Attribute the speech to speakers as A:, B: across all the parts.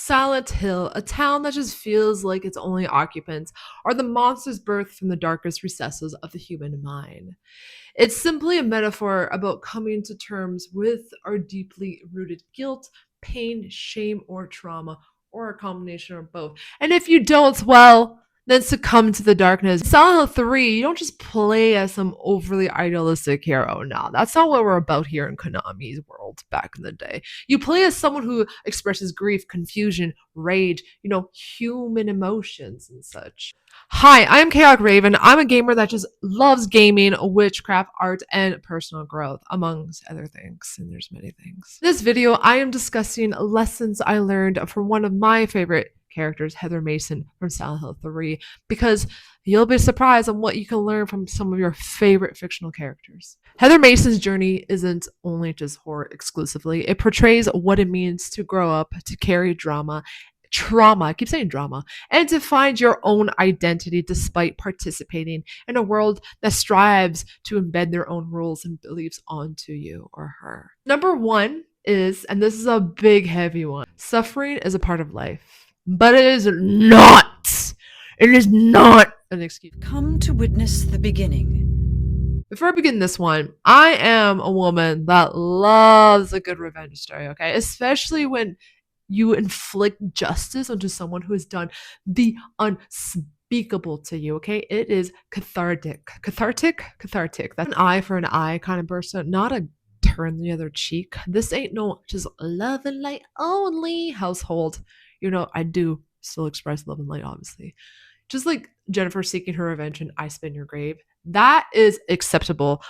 A: Silent Hill, a town that just feels like its only occupants are the monsters birthed from the darkest recesses of the human mind. It's simply a metaphor about coming to terms with our deeply rooted guilt, pain, shame, or trauma, or a combination of both. And if you don't, well, then succumb to the darkness. Silent Hill 3, you don't just play as some overly idealistic hero. No, that's not what we're about here in Konami's world back in the day. You play as someone who expresses grief, confusion, rage, human emotions and such. Hi, I'm Chaotic Raven. I'm a gamer that just loves gaming, witchcraft, art, and personal growth, amongst other things. And there's many things. In this video, I am discussing lessons I learned from one of my favorite characters, Heather Mason from Silent Hill 3, because you'll be surprised on what you can learn from some of your favorite fictional characters. Heather Mason's journey isn't only just horror exclusively, it portrays what it means to grow up, to carry trauma, I keep saying drama, and to find your own identity despite participating in a world that strives to embed their own rules and beliefs onto you or her. Number one is, and this is a big, heavy one, suffering is a part of life, but it is not. It is not an excuse.
B: Come to witness the beginning.
A: Before I begin this one, I am a woman that loves a good revenge story, okay? Especially when you inflict justice onto someone who has done the unspeakable to you, okay? It is cathartic. Cathartic. That's an eye for an eye kind of person, not a turn the other cheek. This ain't no just love and light only household. I do still express love and light, obviously. Just like Jennifer seeking her revenge and I spin your grave. That is acceptable.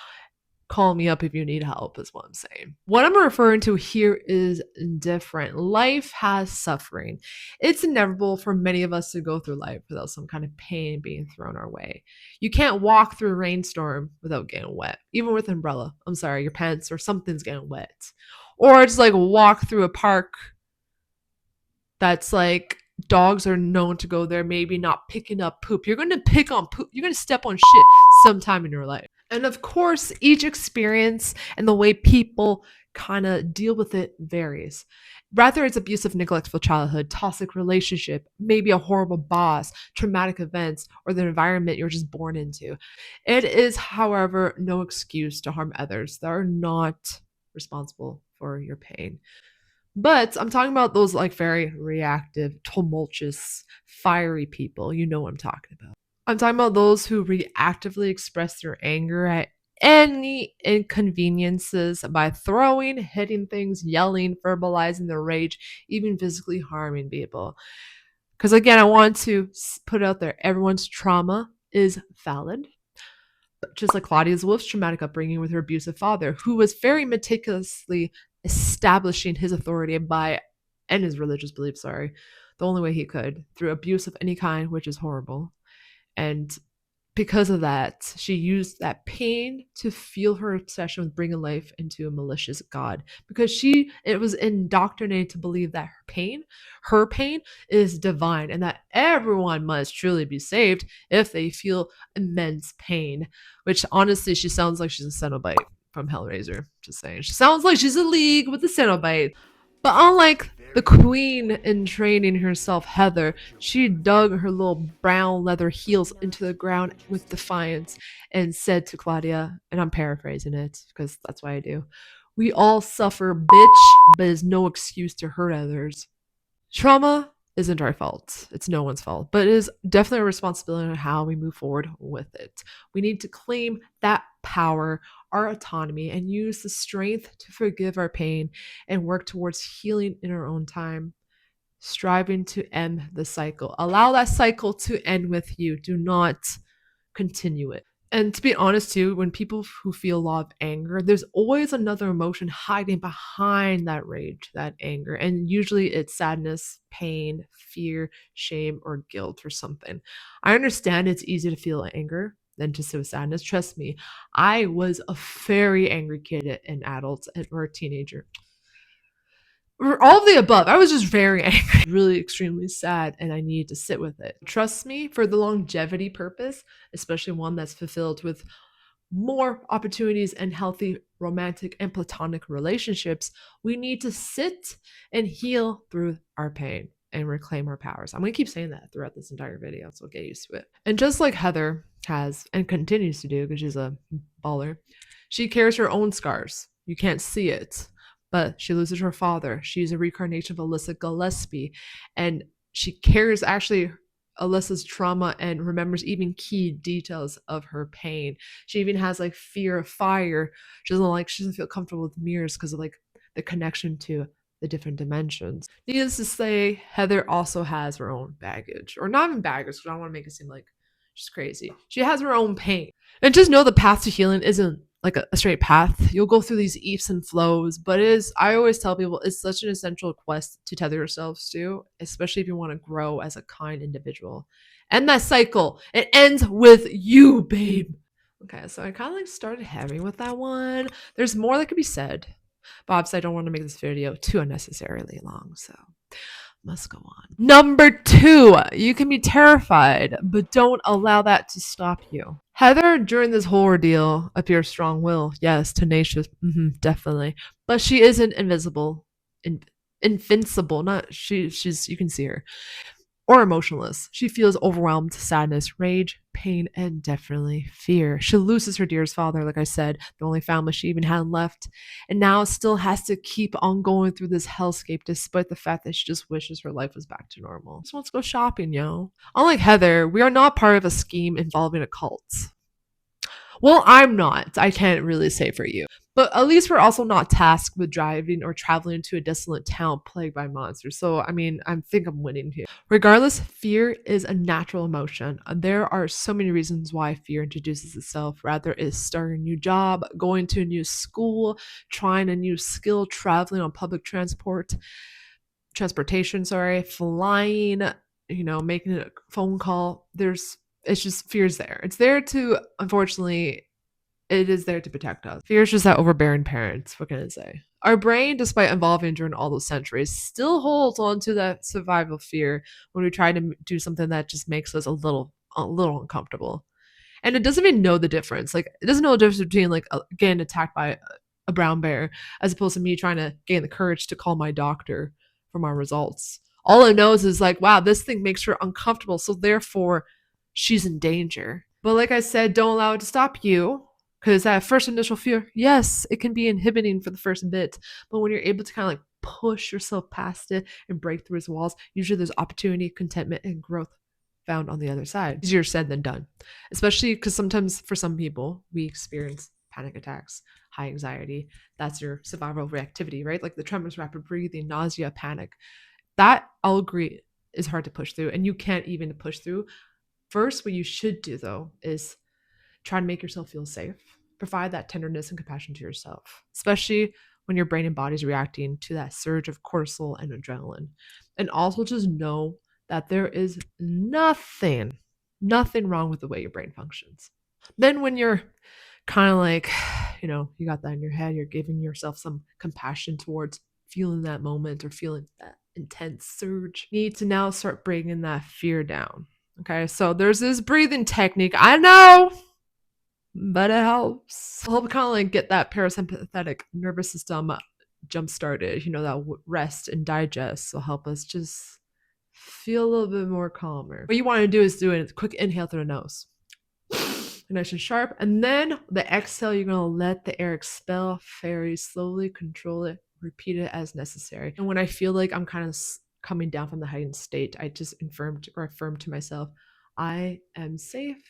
A: Call me up if you need help, is what I'm saying. What I'm referring to here is different. Life has suffering. It's inevitable for many of us to go through life without some kind of pain being thrown our way. You can't walk through a rainstorm without getting wet, even with an umbrella. I'm sorry, your pants or something's getting wet. Or just like walk through a park that's like dogs are known to go there, maybe not picking up poop. You're going to pick on poop. You're going to step on shit sometime in your life. And of course, each experience and the way people kind of deal with it varies. Rather, it's abusive, neglectful childhood, toxic relationship, maybe a horrible boss, traumatic events, or the environment you're just born into. It is, however, no excuse to harm others that are not responsible for your pain. But I'm talking about those like very reactive, tumultuous, fiery people. You know what I'm talking about. I'm talking about those who reactively express their anger at any inconveniences by throwing, hitting things, yelling, verbalizing their rage, even physically harming people. Because again, I want to put out there everyone's trauma is valid. Just like Claudia's Wolf's traumatic upbringing with her abusive father, who was very meticulously establishing his authority and his religious beliefs, the only way he could, through abuse of any kind, which is horrible. And because of that, she used that pain to fuel her obsession with bringing life into a malicious God. Because it was indoctrinated to believe that her pain is divine and that everyone must truly be saved if they feel immense pain. Which honestly, she sounds like she's a Cenobite from Hellraiser. Just saying. She sounds like she's a league with the Cenobite. But unlike the queen in training herself, Heather, she dug her little brown leather heels into the ground with defiance and said to Claudia, and I'm paraphrasing it because that's why I do, "We all suffer, bitch, but it's no excuse to hurt others." Trauma isn't our fault. It's no one's fault, but it is definitely a responsibility on how we move forward with it. We need to claim that power, our autonomy, and use the strength to forgive our pain and work towards healing in our own time, striving to end the cycle. Allow that cycle to end with you. Do not continue it. And to be honest too, when people who feel a lot of anger, there's always another emotion hiding behind that rage, that anger. And usually it's sadness, pain, fear, shame, or guilt or something. I understand it's easy to feel anger than to feel sadness. Trust me, I was a very angry kid and adult or a teenager. All of the above. I was just very angry, really extremely sad, and I needed to sit with it. Trust me, for the longevity purpose, especially one that's fulfilled with more opportunities and healthy romantic and platonic relationships, we need to sit and heal through our pain. and reclaim our powers. I'm going to keep saying that throughout this entire video, so get used to it. And just like Heather has and continues to do, because she's a baller, she carries her own scars. You can't see it, but she loses her father. She's a reincarnation of Alyssa Gillespie, and she carries actually Alyssa's trauma and remembers even key details of her pain. She even has like fear of fire. She doesn't feel comfortable with mirrors because of like the connection to the different dimensions. Needless to say, Heather also has her own baggage, or not even baggage, because I don't want to make it seem like she's crazy. She has her own pain. And just know the path to healing isn't like a straight path. You'll go through these eves and flows, but it is, I always tell people, it's such an essential quest to tether yourselves to, especially if you want to grow as a kind individual. And that cycle, it ends with you, babe. Okay, so I kind of like started heavy with that one. There's more that could be said, but obviously I don't want to make this video too unnecessarily long, so must go on. Number 2, you can be terrified, but don't allow that to stop you. Heather, during this whole ordeal, appears strong-willed. Yes, tenacious, definitely. But she isn't invisible, invincible. Not she's. You can see her, or emotionless. She feels overwhelmed, sadness, rage, pain, and definitely fear. She loses her dearest father, like I said, the only family she even had left, and now still has to keep on going through this hellscape despite the fact that she just wishes her life was back to normal. Just wants to go shopping, yo. Unlike Heather, we are not part of a scheme involving a cult. Well, I'm not. I can't really say for you. But at least we're also not tasked with driving or traveling to a desolate town plagued by monsters. So, I mean, I think I'm winning here. Regardless, fear is a natural emotion. There are so many reasons why fear introduces itself. Rather, it's starting a new job, going to a new school, trying a new skill, traveling on public transportation, flying, making a phone call. It's just fear's there. It's there to, unfortunately, it is there to protect us. Fear is just that overbearing parent. What can I say? Our brain, despite evolving during all those centuries, still holds on to that survival fear when we try to do something that just makes us a little uncomfortable. And it doesn't even know the difference. Like, it doesn't know the difference between like getting attacked by a brown bear as opposed to me trying to gain the courage to call my doctor for my results. All it knows is like, wow, this thing makes her uncomfortable, so therefore she's in danger. But like I said, don't allow it to stop you. Because that first initial fear, yes, it can be inhibiting for the first bit. But when you're able to kind of like push yourself past it and break through its walls, usually there's opportunity, contentment, and growth found on the other side. Easier said than done. Especially because sometimes for some people, we experience panic attacks, high anxiety. That's your survival reactivity, right? Like the tremors, rapid breathing, nausea, panic. That, I'll agree, is hard to push through. And you can't even push through. First, what you should do though is try to make yourself feel safe. Provide that tenderness and compassion to yourself, especially when your brain and body is reacting to that surge of cortisol and adrenaline. And also just know that there is nothing wrong with the way your brain functions. Then when you're kind of like, you got that in your head, you're giving yourself some compassion towards feeling that moment or feeling that intense surge. You need to now start bringing that fear down. Okay, so there's this breathing technique. I know, but it helps. It'll help kind of like get that parasympathetic nervous system jump started. That rest and digest will help us just feel a little bit more calmer. What you want to do is do a quick inhale through the nose. Nice and sharp. And then the exhale, you're going to let the air expel very slowly, control it, repeat it as necessary. And when I feel like I'm kind of coming down from the heightened state, I just affirm to myself, I am safe.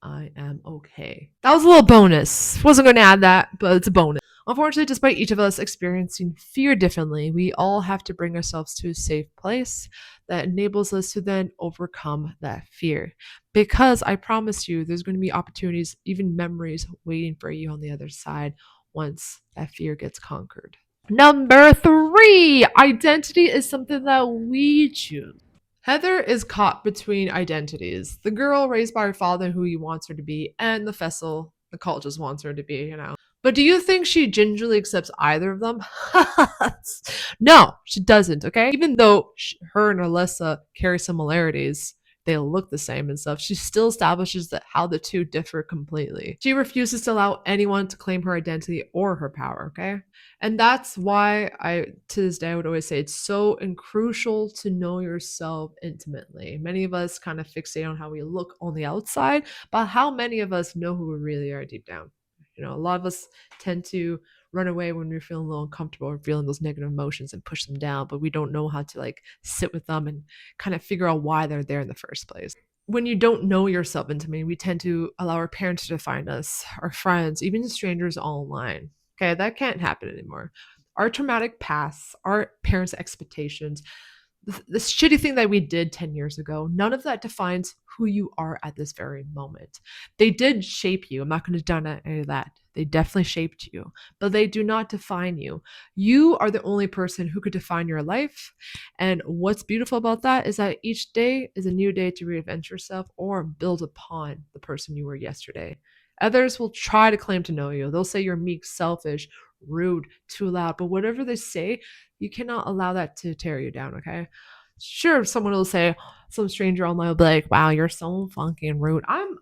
A: I am okay. That was a little bonus. Wasn't going to add that, but it's a bonus. Unfortunately, despite each of us experiencing fear differently, we all have to bring ourselves to a safe place that enables us to then overcome that fear. Because I promise you, there's going to be opportunities, even memories waiting for you on the other side once that fear gets conquered. Number 3, identity is something that we choose. Heather is caught between identities. The girl raised by her father who he wants her to be, and the vessel the cult just wants her to be. But do you think she gingerly accepts either of them? No, she doesn't, okay? Even though her and Alyssa carry similarities, they look the same and stuff, she still establishes that how the two differ completely. She refuses to allow anyone to claim her identity or her power, okay? And that's why I, to this day, I would always say it's so crucial to know yourself intimately. Many of us kind of fixate on how we look on the outside, but how many of us know who we really are deep down? A lot of us tend to run away when we're feeling a little uncomfortable or feeling those negative emotions and push them down, but we don't know how to like sit with them and kind of figure out why they're there in the first place. When you don't know yourself intimately, we tend to allow our parents to define us, our friends, even strangers all online. Okay, that can't happen anymore. Our traumatic past, our parents' expectations, the shitty thing that we did 10 years ago, none of that defines who you are at this very moment. They did shape you. I'm not going to deny any of that. They definitely shaped you, but they do not define you. You are the only person who could define your life. And what's beautiful about that is that each day is a new day to reinvent yourself or build upon the person you were yesterday. Others will try to claim to know you. They'll say you're meek, selfish, rude, too loud, but whatever they say, you cannot allow that to tear you down, okay? Sure, someone will say, some stranger online will be like, wow, you're so fucking rude. I'm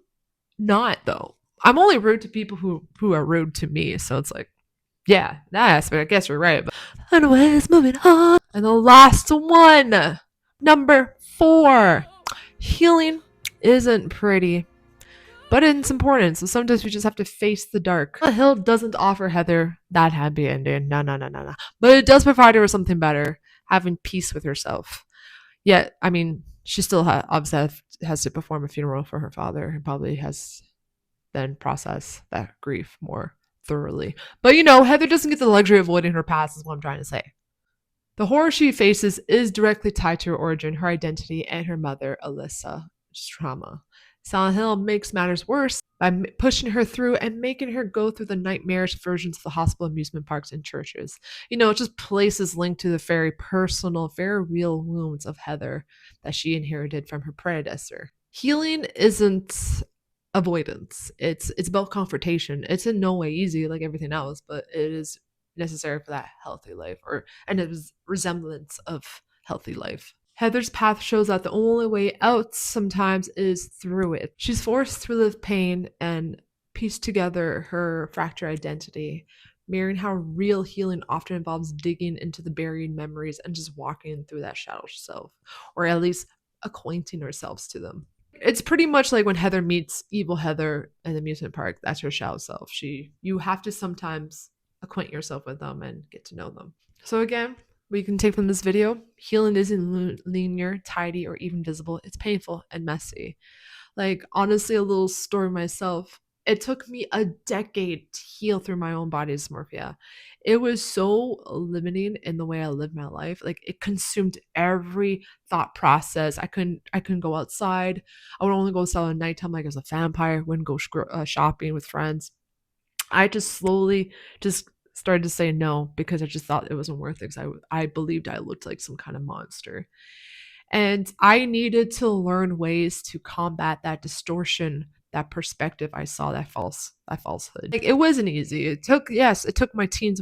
A: not, though. I'm only rude to people who are rude to me. So it's like, yeah, that aspect, I guess you're right. But anyways, moving on. And the last one, number 4. Healing isn't pretty, but it's important. So sometimes we just have to face the dark. The Hill doesn't offer Heather that happy ending. No, no, no, no, no. But it does provide her with something better, having peace with herself. Yet, I mean, she still obviously has to perform a funeral for her father and probably has then process that grief more thoroughly. But Heather doesn't get the luxury of avoiding her past, is what I'm trying to say. The horror she faces is directly tied to her origin, her identity, and her mother, Alyssa's trauma. Silent Hill makes matters worse by pushing her through and making her go through the nightmarish versions of the hospital, amusement parks, and churches. It just places link to the very personal, very real wounds of Heather that she inherited from her predecessor. Healing isn't avoidance. It's about confrontation. It's in no way easy like everything else, but it is necessary for that healthy life and a resemblance of healthy life. Heather's path shows that the only way out sometimes is through it. She's forced to live pain and piece together her fractured identity, mirroring how real healing often involves digging into the buried memories and just walking through that shadow self, or at least acquainting ourselves to them. It's pretty much like when Heather meets evil Heather in the amusement park. That's her shadow self. You have to sometimes acquaint yourself with them and get to know them. So again, we can take from this video, healing isn't linear, tidy, or even visible. It's painful and messy. Like, honestly, a little story myself. It took me a decade to heal through my own body dysmorphia. It was so limiting in the way I lived my life. Like, it consumed every thought process. I couldn't go outside. I would only go outside at nighttime like I was a vampire. Wouldn't go shopping with friends. I just slowly just started to say no because I just thought it wasn't worth it because I believed I looked like some kind of monster. And I needed to learn ways to combat that distortion, that perspective I saw, that falsehood. Like, it wasn't easy. It took my teens,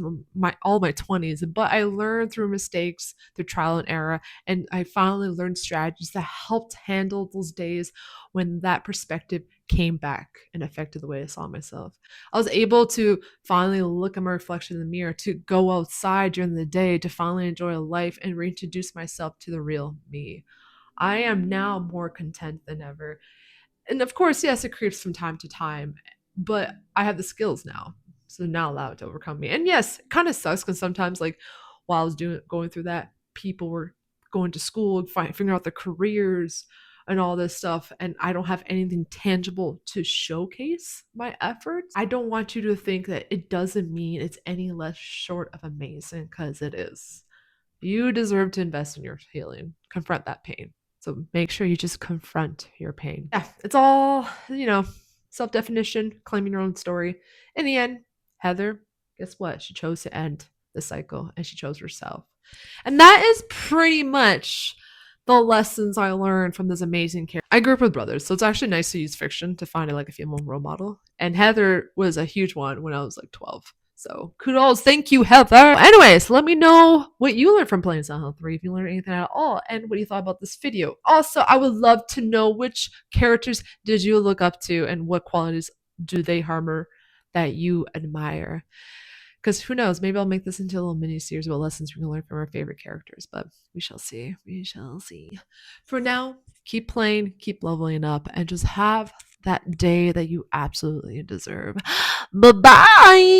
A: all my 20s, but I learned through mistakes, through trial and error, and I finally learned strategies that helped handle those days when that perspective came back and affected the way I saw myself. I was able to finally look at my reflection in the mirror, to go outside during the day, to finally enjoy life and reintroduce myself to the real me. I am now more content than ever. And of course, yes, it creeps from time to time, but I have the skills now. So now allow it to overcome me. And yes, it kind of sucks because sometimes, like, while I was going through that, people were going to school, figuring out their careers and all this stuff, and I don't have anything tangible to showcase my efforts. I don't want you to think that it doesn't mean it's any less short of amazing, because it is. You deserve to invest in your healing. Confront that pain. So make sure you just confront your pain. Yeah, it's all, self definition, claiming your own story. In the end, Heather, guess what? She chose to end the cycle and she chose herself. And that is pretty much the lessons I learned from this amazing character. I grew up with brothers, so it's actually nice to use fiction to find like a female role model. And Heather was a huge one when I was like 12. So kudos. Thank you, Heather. Anyways, let me know what you learned from playing Silent Hill 3, if you learned anything at all, and what you thought about this video. Also, I would love to know which characters did you look up to and what qualities do they harbor that you admire. Because who knows, maybe I'll make this into a little mini series about lessons we can learn from our favorite characters, but we shall see. We shall see. For now, keep playing, keep leveling up, and just have that day that you absolutely deserve. Bye bye.